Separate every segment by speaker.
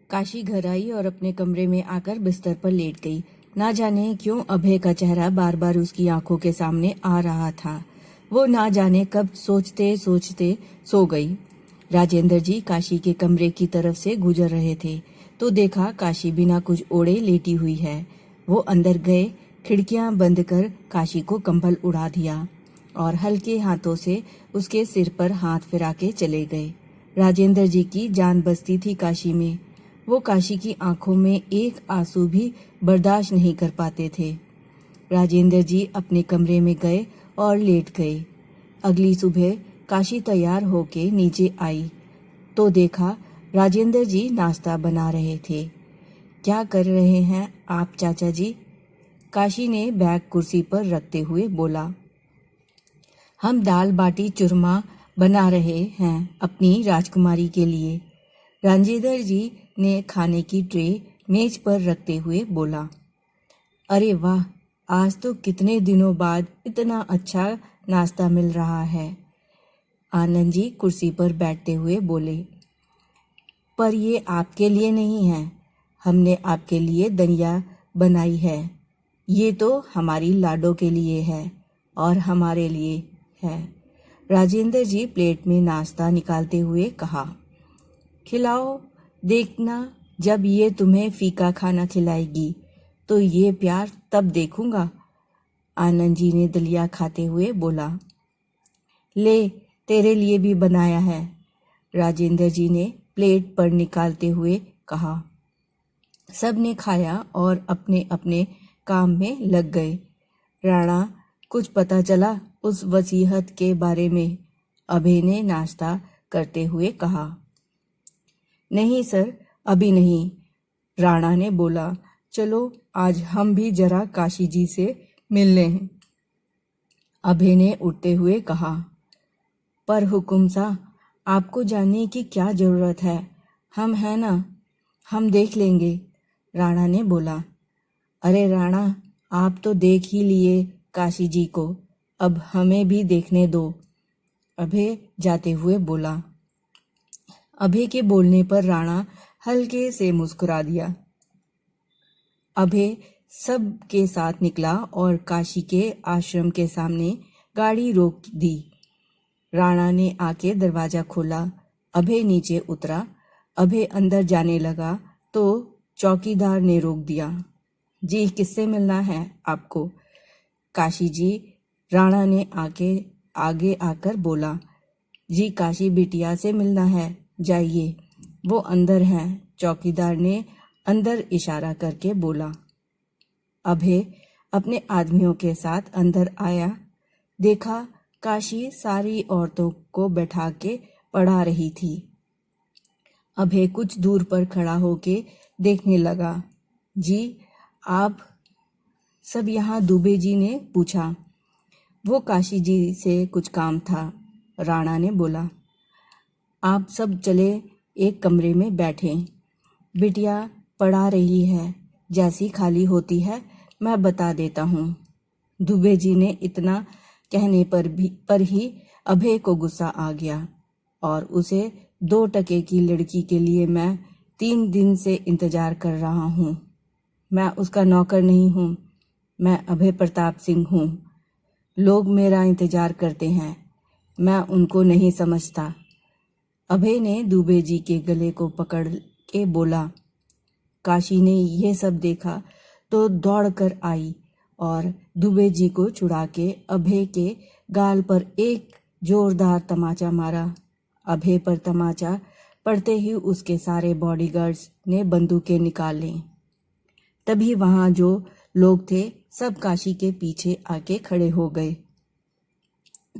Speaker 1: काशी घर आई और अपने कमरे में आकर बिस्तर पर लेट गई। ना जाने क्यों अभय का चेहरा बार बार उसकी आंखों के सामने आ रहा था। वो ना जाने कब सोचते सोचते सो गई। राजेंद्र जी काशी के कमरे की तरफ से गुजर रहे थे तो देखा काशी बिना कुछ ओढ़े लेटी हुई है। वो अंदर गए, खिड़कियां बंद कर काशी को कंबल उड़ा दिया और हल्के हाथों से उसके सिर पर हाथ फिरा के चले गए। राजेंद्र जी की जान बसती थी काशी में। वो काशी की आंखों में एक आंसू भी बर्दाश्त नहीं कर पाते थे। राजेंद्र जी अपने कमरे में गए और लेट गए। अगली सुबह काशी तैयार होके नीचे आई तो देखा राजेंद्र जी नाश्ता बना रहे थे। क्या कर रहे हैं आप चाचा जी? काशी ने बैग कुर्सी पर रखते हुए बोला। हम दाल बाटी चूरमा बना रहे हैं अपनी राजकुमारी के लिए। राजेंद्र जी ने खाने की ट्रे मेज पर रखते हुए बोला। अरे वाह, आज तो कितने दिनों बाद इतना अच्छा नाश्ता मिल रहा है। आनंद जी कुर्सी पर बैठते हुए बोले। पर ये आपके लिए नहीं है, हमने आपके लिए दलिया बनाई है। ये तो हमारी लाडो के लिए है और हमारे लिए है। राजेंद्र जी प्लेट में नाश्ता निकालते हुए कहा। खिलाओ, देखना जब ये तुम्हें फीका खाना खिलाएगी तो ये प्यार तब देखूंगा। आनंद जी ने दलिया खाते हुए बोला। ले, तेरे लिए भी बनाया है। राजेंद्र जी ने प्लेट पर निकालते हुए कहा। सब ने खाया और अपने अपने काम में लग गए। राणा, कुछ पता चला उस वसीयत के बारे में? अभय ने नाश्ता करते हुए कहा। नहीं सर, अभी नहीं। राणा ने बोला। चलो आज हम भी जरा काशी जी से मिल लें। अभय ने उठते हुए कहा। पर हुकुम सा, आपको जानने की क्या जरूरत है? हम हैं ना, हम देख लेंगे। राणा ने बोला। अरे राणा, आप तो देख ही लिए काशी जी को, अब हमें भी देखने दो। अभय जाते हुए बोला। अभय के बोलने पर राणा हल्के से मुस्कुरा दिया। अभय सब के साथ निकला और काशी के आश्रम के सामने गाड़ी रोक दी। राणा ने आके दरवाजा खोला। अभय नीचे उतरा। अभय अंदर जाने लगा तो चौकीदार ने रोक दिया। जी, किससे मिलना है आपको? काशी जी, राणा ने आगे आकर बोला। जी, काशी बिटिया से मिलना है, जाइए, वो अंदर हैं। चौकीदार ने अंदर इशारा करके बोला। अभय अपने आदमियों के साथ अंदर आया। देखा काशी सारी औरतों को बैठा के पढ़ा रही थी। अभय कुछ दूर पर खड़ा होके देखने लगा। जी, आप सब यहाँ? दुबे जी ने पूछा। वो काशी जी से कुछ काम था, राणा ने बोला। आप सब चले एक कमरे में बैठें। बिटिया पढ़ा रही है, जैसी खाली होती है मैं बता देता हूँ। दुबे जी ने इतना कहने पर ही अभय को गुस्सा आ गया और उसे 2 टके की लड़की के लिए मैं 3 दिन से इंतजार कर रहा हूँ। मैं उसका नौकर नहीं हूँ, मैं अभय प्रताप सिंह हूँ। लोग मेरा इंतजार करते हैं, मैं उनको नहीं समझता। अभय ने दुबे जी के गले को पकड़ के बोला। काशी ने यह सब देखा तो दौड़ कर आई और दुबे जी को छुड़ा के अभय के गाल पर एक जोरदार तमाचा मारा। अभय पर तमाचा पड़ते ही उसके सारे बॉडीगार्ड्स ने बंदूकें निकाल लीं। तभी वहां जो लोग थे सब काशी के पीछे आके खड़े हो गए।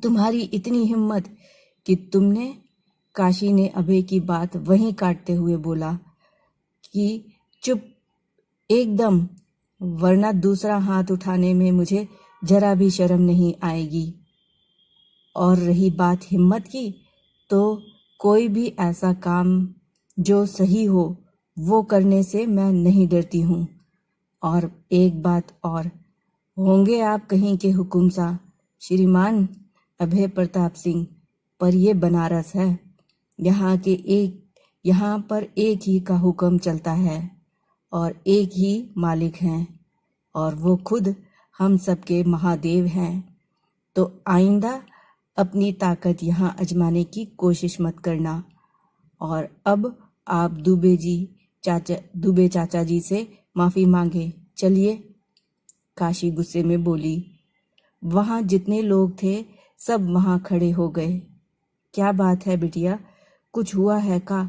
Speaker 1: तुम्हारी इतनी हिम्मत कि तुमने? काशी ने अभय की बात वहीं काटते हुए बोला कि चुप एकदम, वरना दूसरा हाथ उठाने में मुझे जरा भी शर्म नहीं आएगी। और रही बात हिम्मत की, तो कोई भी ऐसा काम जो सही हो वो करने से मैं नहीं डरती हूँ। और एक बात और, होंगे आप कहीं के हुकुम सा श्रीमान अभय प्रताप सिंह, पर ये बनारस है, यहाँ के एक यहाँ पर एक ही का हुक्म चलता है और एक ही मालिक हैं और वो खुद हम सबके महादेव हैं। तो आइंदा अपनी ताकत यहाँ आजमाने की कोशिश मत करना। और अब आप दुबे चाचा जी से माफ़ी मांगे चलिए। काशी गुस्से में बोली। वहाँ जितने लोग थे सब वहाँ खड़े हो गए। क्या बात है बिटिया, कुछ हुआ है का?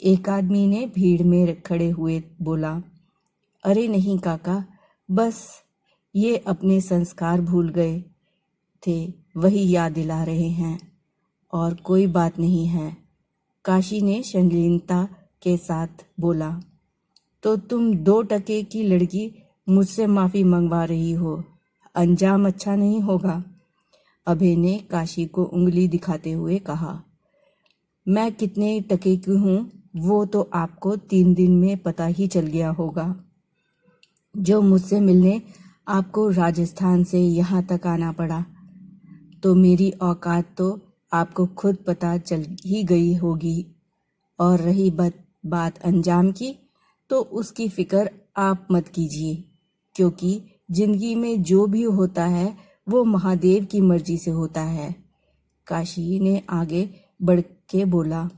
Speaker 1: एक आदमी ने भीड़ में खड़े हुए बोला। अरे नहीं काका, बस ये अपने संस्कार भूल गए थे, वही याद दिला रहे हैं, और कोई बात नहीं है। काशी ने संलीनता के साथ बोला। तो तुम 2 टके की लड़की मुझसे माफ़ी मंगवा रही हो, अंजाम अच्छा नहीं होगा। अभय ने काशी को उंगली दिखाते हुए कहा। मैं कितने टके की हूँ वो तो आपको 3 दिन में पता ही चल गया होगा। जो मुझसे मिलने आपको राजस्थान से यहाँ तक आना पड़ा, तो मेरी औकात तो आपको खुद पता चल ही गई होगी। और रही बात अंजाम की, तो उसकी फिक्र आप मत कीजिए, क्योंकि जिंदगी में जो भी होता है वो महादेव की मर्जी से होता है। काशी ने आगे बढ़ के बोला।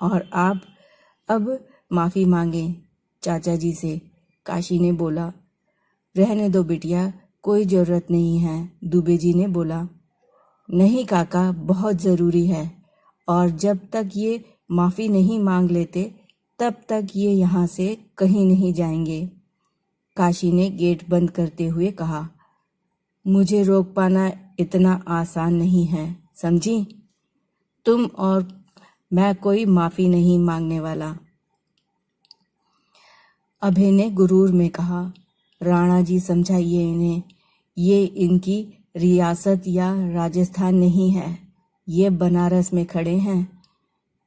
Speaker 1: और आप अब माफ़ी मांगें चाचा जी से। काशी ने बोला। रहने दो बिटिया, कोई ज़रूरत नहीं है। दुबे जी ने बोला। नहीं काका, बहुत ज़रूरी है, और जब तक ये माफ़ी नहीं मांग लेते तब तक ये यहाँ से कहीं नहीं जाएंगे। काशी ने गेट बंद करते हुए कहा। मुझे रोक पाना इतना आसान नहीं है, समझी? तुम और मैं कोई माफ़ी नहीं मांगने वाला। अभय ने गुरूर में कहा। राणा जी समझाइए इन्हें, ये इनकी रियासत या राजस्थान नहीं है, ये बनारस में खड़े हैं।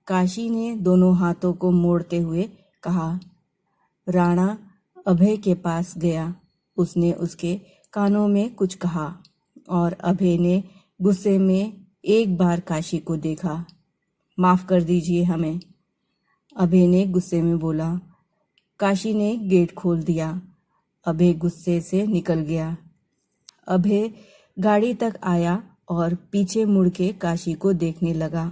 Speaker 1: काशी ने दोनों हाथों को मोड़ते हुए कहा। राणा अभय के पास गया। उसने उसके कानों में कुछ कहा और अभय ने गुस्से में एक बार काशी को देखा। माफ़ कर दीजिए हमें, अभय ने गुस्से में बोला। काशी ने गेट खोल दिया। अभय गुस्से से निकल गया। अभय गाड़ी तक आया और पीछे मुड़ के काशी को देखने लगा।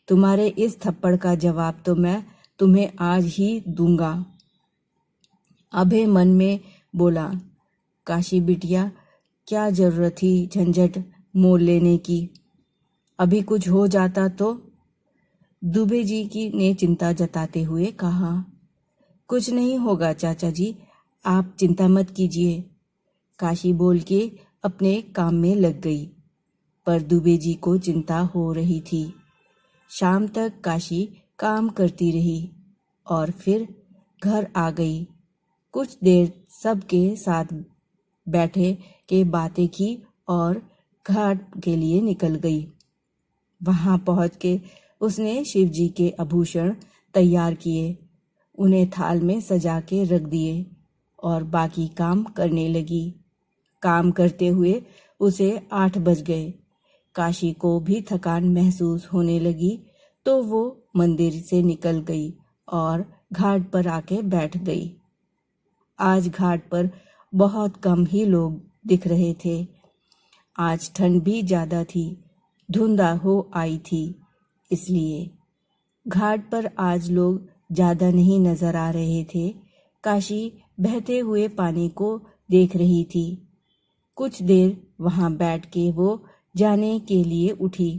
Speaker 1: तुम्हारे इस थप्पड़ का जवाब तो मैं तुम्हें आज ही दूंगा, अभय मन में बोला। काशी बिटिया, क्या जरूरत थी झंझट मोल लेने की? अभी कुछ हो जाता तो? दुबे जी की ने चिंता जताते हुए कहा। कुछ नहीं होगा चाचा जी, आप चिंता मत कीजिए। काशी बोल के अपने काम में लग गई, पर दुबे जी को चिंता हो रही थी। शाम तक काशी काम करती रही और फिर घर आ गई। कुछ देर सबके साथ बैठे के बातें की और घाट के लिए निकल गई। वहां पहुंच के उसने शिवजी के आभूषण तैयार किए, उन्हें थाल में सजा के रख दिए और बाकी काम करने लगी। काम करते हुए उसे 8 बज गए। काशी को भी थकान महसूस होने लगी, तो वो मंदिर से निकल गई और घाट पर आके बैठ गई। आज घाट पर बहुत कम ही लोग दिख रहे थे। आज ठंड भी ज़्यादा थी, धुंधा हो आई थी, इसलिए घाट पर आज लोग ज़्यादा नहीं नजर आ रहे थे। काशी बहते हुए पानी को देख रही थी। कुछ देर वहां बैठ के वो जाने के लिए उठी।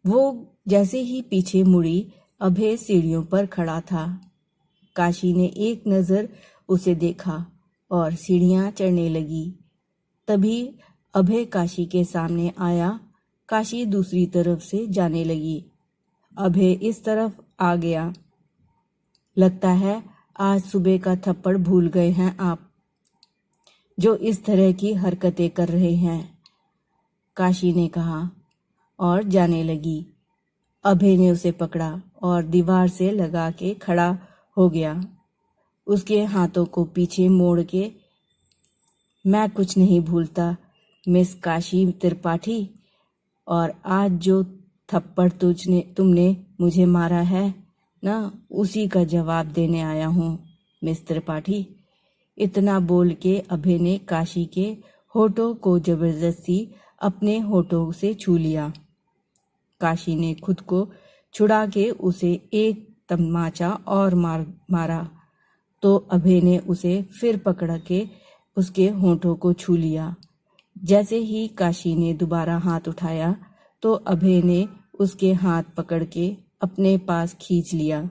Speaker 1: वो जैसे ही पीछे मुड़ी, अभय सीढ़ियों पर खड़ा था। काशी ने एक नज़र उसे देखा और सीढ़ियां चढ़ने लगी। तभी अभय काशी के सामने आया। काशी दूसरी तरफ से जाने लगी। अभय इस तरफ आ गया। लगता है आज सुबह का थप्पड़ भूल गए हैं आप, जो इस तरह की हरकतें कर रहे हैं, काशी ने कहा और जाने लगी। अभय ने उसे पकड़ा और दीवार से लगा के खड़ा हो गया। उसके हाथों को पीछे मोड़ के, मैं कुछ नहीं भूलता मिस काशी त्रिपाठी, और आज जो थप्पड़ तुमने मुझे मारा है ना, उसी का जवाब देने आया हूँ मिस्टर पाठी। इतना बोल के अभय ने काशी के होठों को जबरदस्ती अपने होठों से छू लिया। काशी ने खुद को छुड़ा के उसे एक तमाचा और मारा तो अभय ने उसे फिर पकड़ के उसके होठों को छू लिया। जैसे ही काशी ने दोबारा हाथ उठाया तो अभय ने उसके हाथ पकड़ के अपने पास खींच लिया।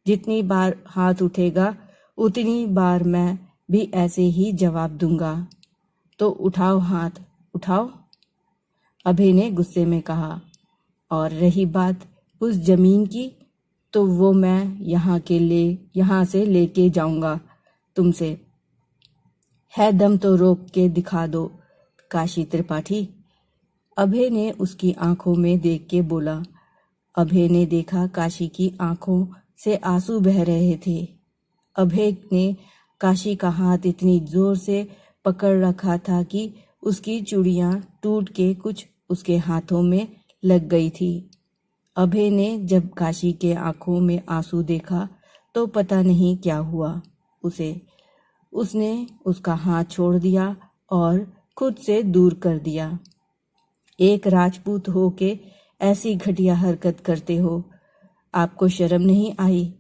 Speaker 1: जितनी बार हाथ उठेगा उतनी बार मैं भी ऐसे ही जवाब दूंगा, तो उठाओ हाथ उठाओ, अभय ने गुस्से में कहा। और रही बात उस जमीन की, तो वो मैं यहाँ से लेके जाऊंगा तुमसे। है दम तो रोक के दिखा दो काशी त्रिपाठी, अभय ने उसकी आंखों में देख के बोला। अभय ने देखा काशी की आंखों से आंसू बह रहे थे। अभय ने काशी का हाथ इतनी जोर से पकड़ रखा था कि उसकी चूड़ियां टूट के कुछ उसके हाथों में लग गई थी। अभय ने जब काशी के आंखों में आंसू देखा तो पता नहीं क्या हुआ उसने उसका हाथ छोड़ दिया और खुद से दूर कर दिया। एक राजपूत हो के ऐसी घटिया हरकत करते हो, आपको शर्म नहीं आई?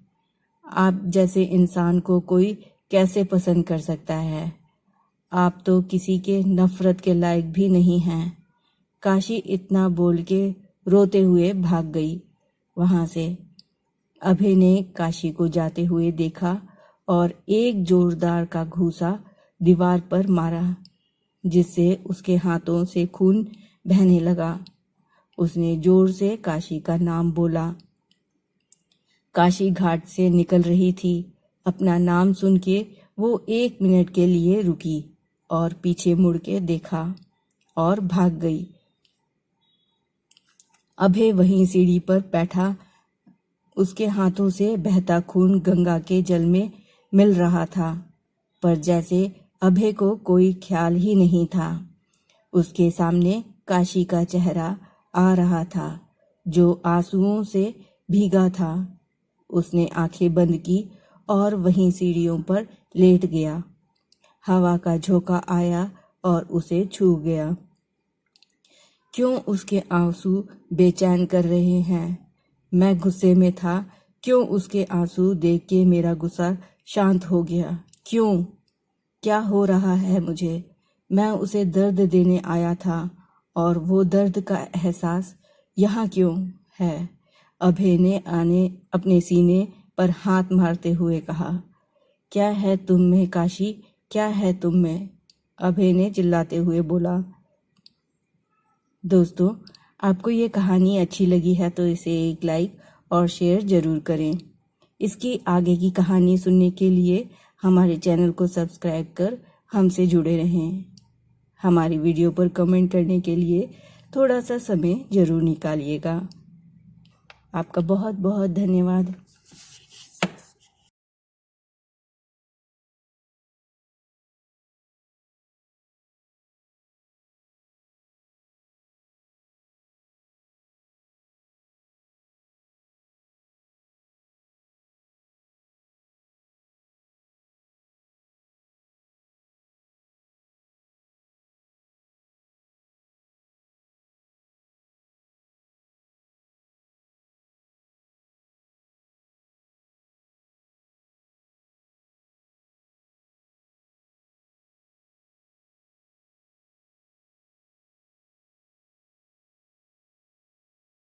Speaker 1: आप जैसे इंसान को कोई कैसे पसंद कर सकता है? आप तो किसी के नफरत के लायक भी नहीं हैं। काशी इतना बोल के रोते हुए भाग गई वहां से। अभय ने काशी को जाते हुए देखा और एक जोरदार का घूसा दीवार पर मारा, जिससे उसके हाथों से खून बहने लगा। उसने जोर से काशी का नाम बोला। काशी घाट से निकल रही थी। अपना नाम सुन के वो 1 मिनट के लिए रुकी और पीछे मुड़ के देखा और भाग गई। अभय वहीं सीढ़ी पर बैठा, उसके हाथों से बहता खून गंगा के जल में मिल रहा था, पर जैसे अभय को कोई ख्याल ही नहीं था। उसके सामने काशी का चेहरा आ रहा था, जो आंसुओं से भीगा था। उसने आंखें बंद की और वहीं सीढ़ियों पर लेट गया। हवा का झोंका आया और उसे छू गया। क्यों उसके आंसू बेचैन कर रहे हैं? मैं गुस्से में था, क्यों उसके आंसू देख के मेरा गुस्सा शांत हो गया? क्यों? क्या हो रहा है मुझे? मैं उसे दर्द देने आया था और वो दर्द का एहसास यहाँ क्यों है? अभय ने अपने सीने पर हाथ मारते हुए कहा। क्या है तुम में काशी, क्या है तुम में? अभय ने चिल्लाते हुए बोला। दोस्तों, आपको ये कहानी अच्छी लगी है तो इसे एक लाइक और शेयर जरूर करें। इसकी आगे की कहानी सुनने के लिए हमारे चैनल को सब्सक्राइब कर हमसे जुड़े रहें। हमारी वीडियो पर कमेंट करने के लिए थोड़ा सा समय जरूर निकालिएगा। आपका बहुत बहुत धन्यवाद।